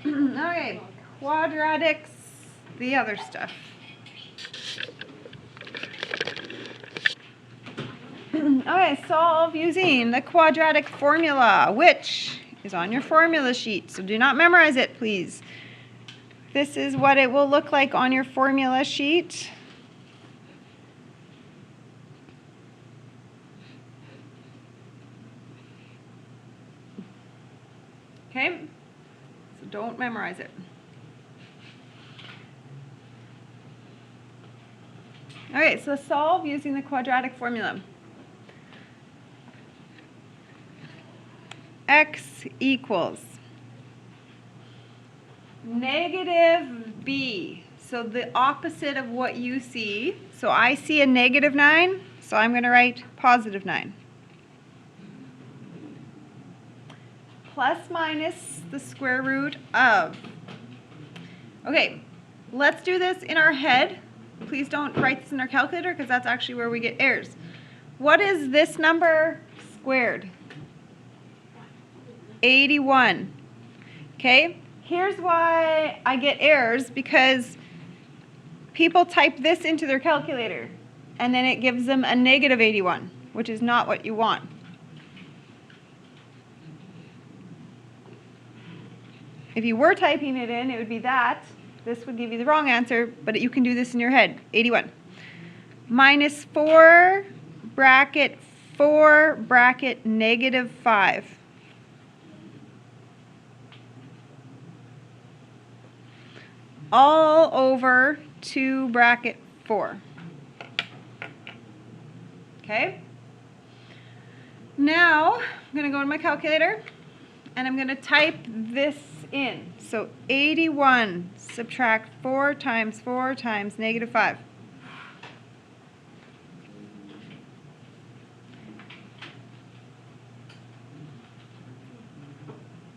Okay, quadratics, the other stuff. Okay, solve using the quadratic formula, which is on your formula sheet. So do not memorize it, please. This is what it will look like on your formula sheet. Okay, so don't memorize it. Okay, so solve using the quadratic formula. X equals negative b. So the opposite of what you see. So I see a negative 9, so I'm going to write positive 9. Plus minus the square root of. Okay, let's do this in our head. Please don't write this in our calculator because that's actually where we get errors. What is this number squared? 81. Okay, here's why I get errors, because people type this into their calculator and then it gives them a negative 81, which is not what you want. If you were typing it in, it would be that. This would give you the wrong answer, but you can do this in your head. 81. Minus 4 bracket negative 5. All over 2 bracket 4. Okay? Now, I'm going to go to my calculator and I'm going to type this in. So 81 subtract 4 times negative 5.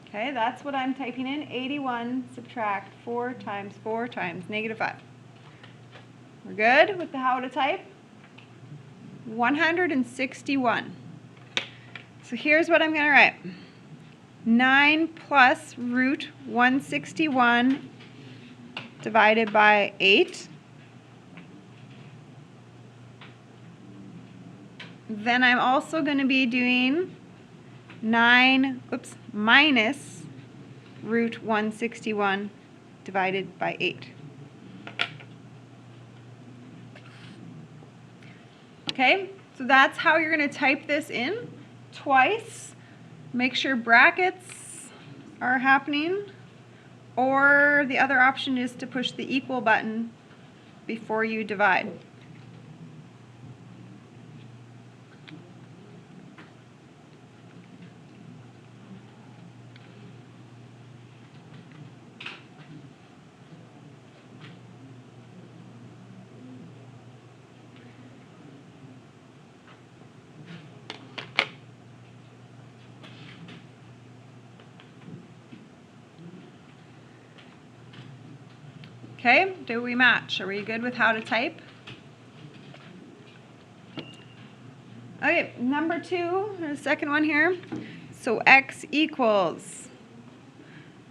Okay, that's what I'm typing in. 81 subtract 4 times negative 5. We're good with the how to type? 161. So here's what I'm going to write. 9 plus root 161 divided by 8. Then I'm also going to be doing minus root 161 divided by 8. Okay, so that's how you're going to type this in twice. Make sure brackets are happening, or the other option is to push the equal button before you divide. Okay, do we match? Are we good with how to type? Okay, number 2, the second one here. So x equals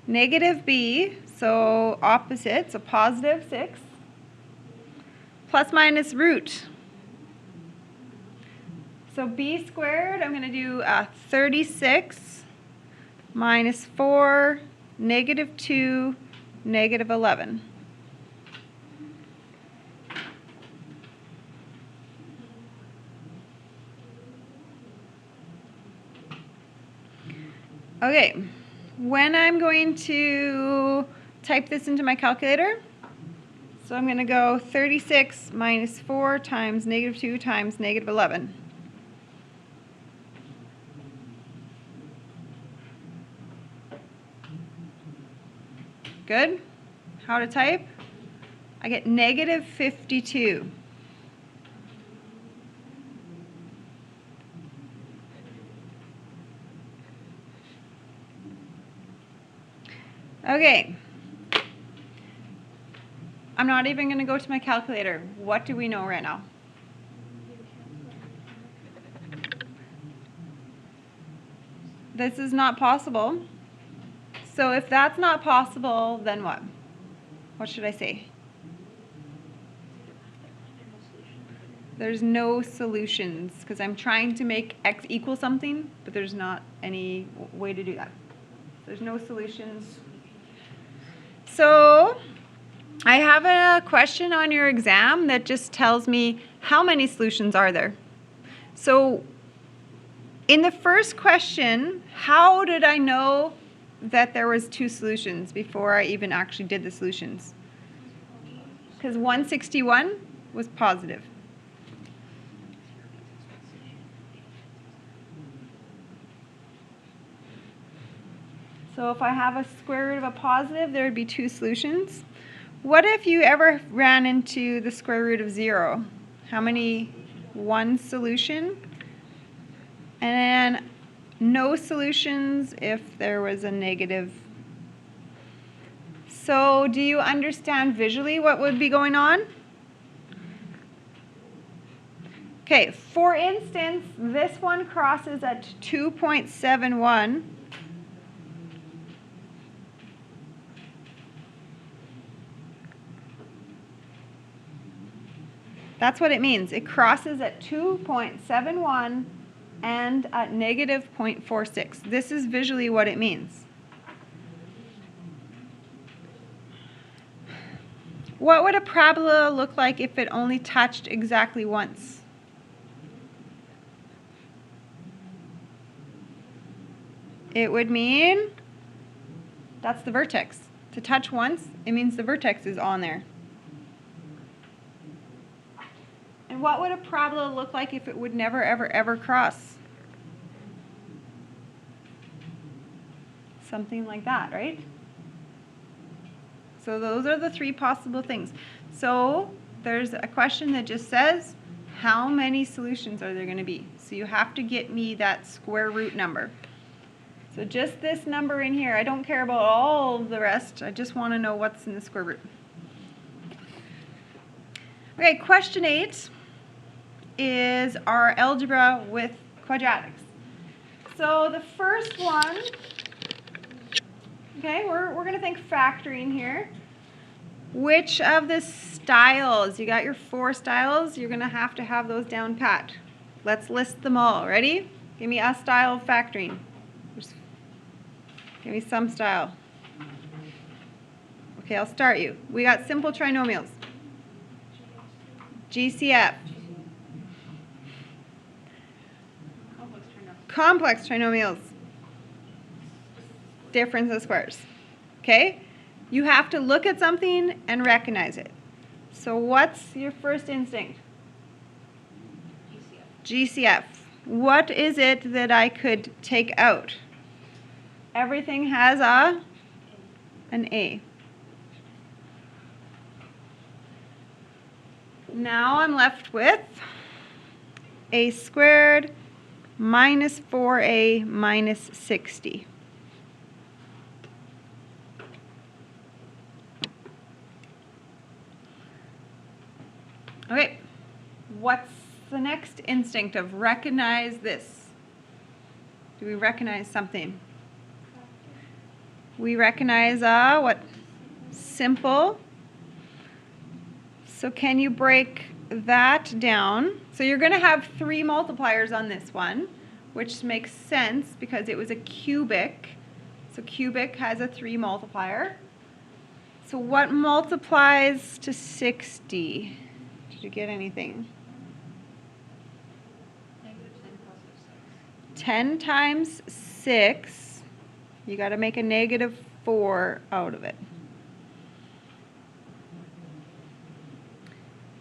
negative b, so opposite, so positive 6, plus minus root. So b squared, I'm going to do 36 minus 4, negative 2, negative 11. Okay, when I'm going to type this into my calculator, so I'm going to go 36 minus 4 times negative 2 times negative 11. Good? How to type? I get negative 52. Okay. I'm not even going to go to my calculator. What do we know right now? This is not possible. So if that's not possible, then what? What should I say? There's no solutions because I'm trying to make x equal something, but there's not any way to do that. There's no solutions. So I have a question on your exam that just tells me how many solutions are there. So in the first question, how did I know that there was 2 solutions before I even actually did the solutions? Because 161 was positive. So if I have a square root of a positive, there would be 2 solutions. What if you ever ran into the square root of 0? How many? 1 solution. And then no solutions if there was a negative. So do you understand visually what would be going on? Okay, for instance, this one crosses at 2.71. That's what it means. It crosses at 2.71 and at negative 0.46. This is visually what it means. What would a parabola look like if it only touched exactly once? It would mean that's the vertex. To touch once, it means the vertex is on there. And what would a parabola look like if it would never, ever, ever cross? Something like that, right? So those are the 3 possible things. So there's a question that just says, how many solutions are there going to be? So you have to get me that square root number. So just this number in here. I don't care about all the rest. I just want to know what's in the square root. Okay, question 8 is our algebra with quadratics. So the first one, okay, we're going to think factoring here. Which of the styles, you got your 4 styles, you're going to have those down pat. Let's list them all. Ready? Give me a style of factoring. Give me some style. Okay, I'll start you. We got simple trinomials. GCF. Complex trinomials. Difference of squares. Okay? You have to look at something and recognize it. So what's your first instinct? GCF. What is it that I could take out? Everything has an A. Now I'm left with A squared minus 4A minus 60. Okay, what's the next instinct of recognize this? Do we recognize something? We recognize what? Simple. So can you break that down? So you're going to have 3 multipliers on this one, which makes sense because it was a cubic. So cubic has a 3 multiplier. So what multiplies to 60? Did you get anything? 10 times 6. You got to make a negative 4 out of it.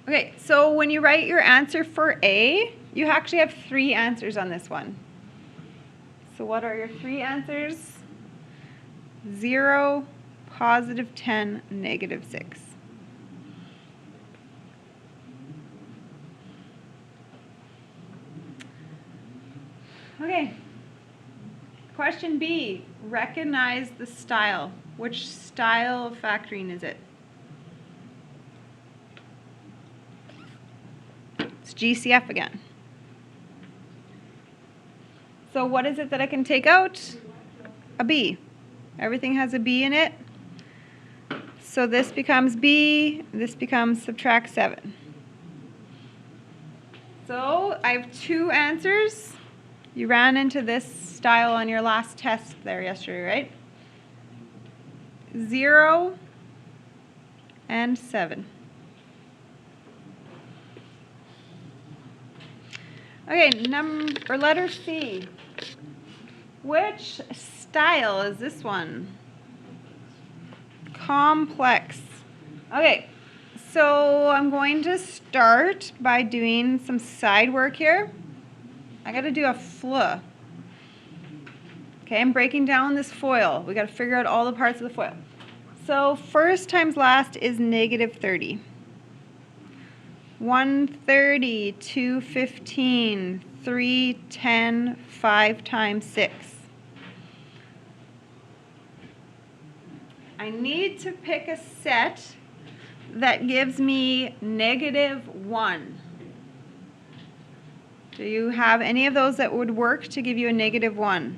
Okay, so when you write your answer for A, you actually have 3 answers on this one. So what are your 3 answers? 0, positive 10, negative 6. Okay, question B, recognize the style. Which style of factoring is it? It's GCF again. So what is it that I can take out? A B. Everything has a b in it. So this becomes b, this becomes subtract 7. So I have 2 answers. You ran into this style on your last test there yesterday, right? 0 and 7. Okay, letter C. Which style is this one? Complex. Okay, so I'm going to start by doing some side work here. I got to do a fl. Okay, I'm breaking down this foil. We got to figure out all the parts of the foil. So first times last is negative 30. 130, 215, 310, 5 times 6. I need to pick a set that gives me -1. Do you have any of those that would work to give you a -1?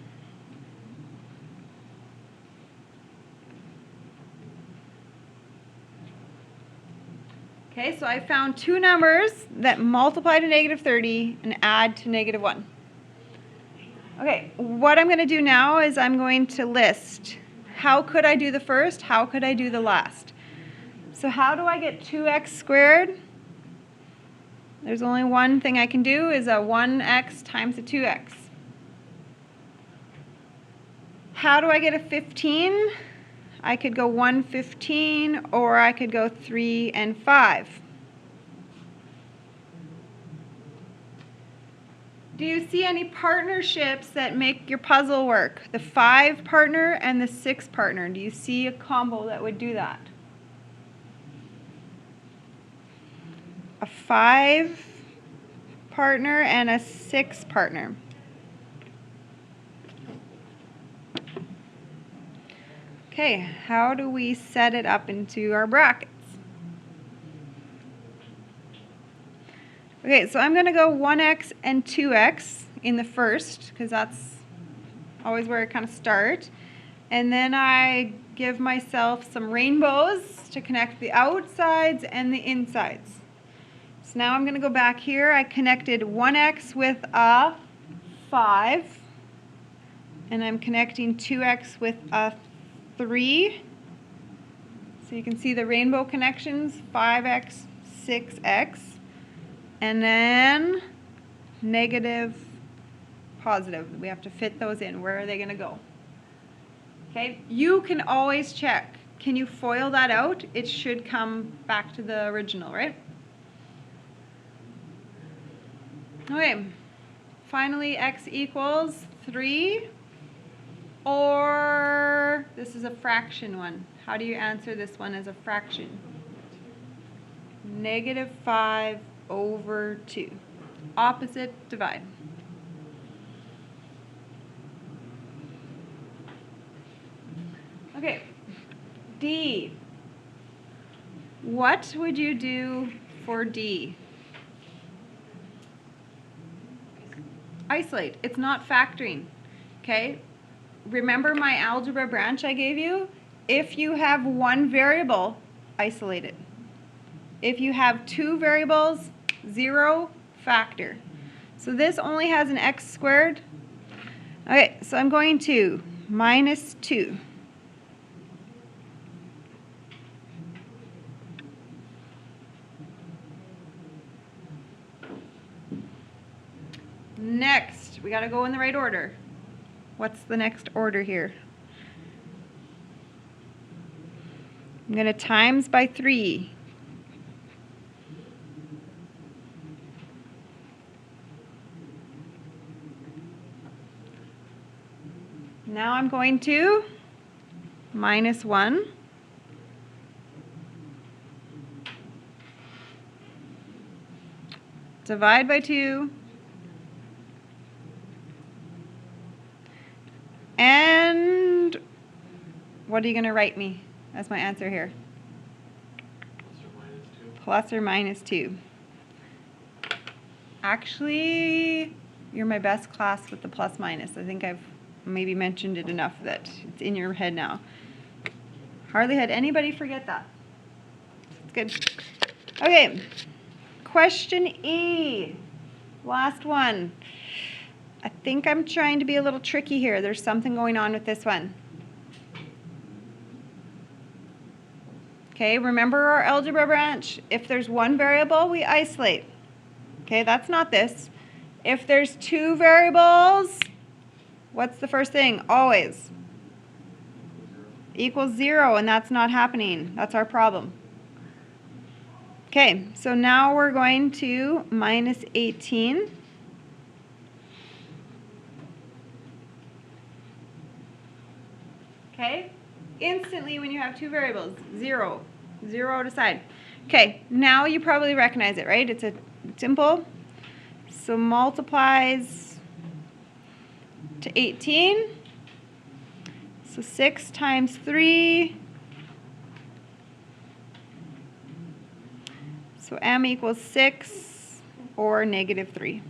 Okay, so I found 2 numbers that multiply to -30 and add to -1. Okay, what I'm going to do now is I'm going to list how could I do the first, how could I do the last. So how do I get 2x squared? There's only one thing I can do is a 1x times a 2x. How do I get a 15? I could go 115 or I could go 3 and 5. Do you see any partnerships that make your puzzle work? The 5 partner and the 6 partner. Do you see a combo that would do that? A 5 partner and a 6 partner. Okay, how do we set it up into our brackets? Okay, so I'm going to go 1x and 2x in the first, because that's always where I kind of start. And then I give myself some rainbows to connect the outsides and the insides. So now I'm going to go back here. I connected 1x with a 5. And I'm connecting 2x with a 3. So you can see the rainbow connections, 5x, 6x. And then negative, positive. We have to fit those in. Where are they going to go? Okay, you can always check. Can you FOIL that out? It should come back to the original, right? Okay, finally x equals 3, or this is a fraction one. How do you answer this one as a fraction? -5 over 2. Opposite divide. Okay, D. What would you do for D? Isolate. It's not factoring. Okay? Remember my algebra branch I gave you? If you have one variable, isolate it. If you have 2 variables, 0, factor. So this only has an x squared. Okay, so I'm going to -2. Next, we got to go in the right order. What's the next order here? I'm going to times by 3. Now I'm going to -1. Divide by 2. And what are you going to write me as my answer here? Plus or minus 2. Actually, you're my best class with the plus minus. I think I've maybe mentioned it enough that it's in your head now. Hardly had anybody forget that. It's good. Okay, question E. Last one. I think I'm trying to be a little tricky here. There's something going on with this one. Okay, remember our algebra branch? If there's one variable, we isolate. Okay, that's not this. If there's two variables, what's the first thing? Always. Equals 0, and that's not happening. That's our problem. Okay, so now we're going to minus 18. Okay, instantly when you have two variables, 0. 0 out of side. Okay, now you probably recognize it, right? It's a simple. So multiplies to 18. So 6 times 3. So m equals 6 or negative 3.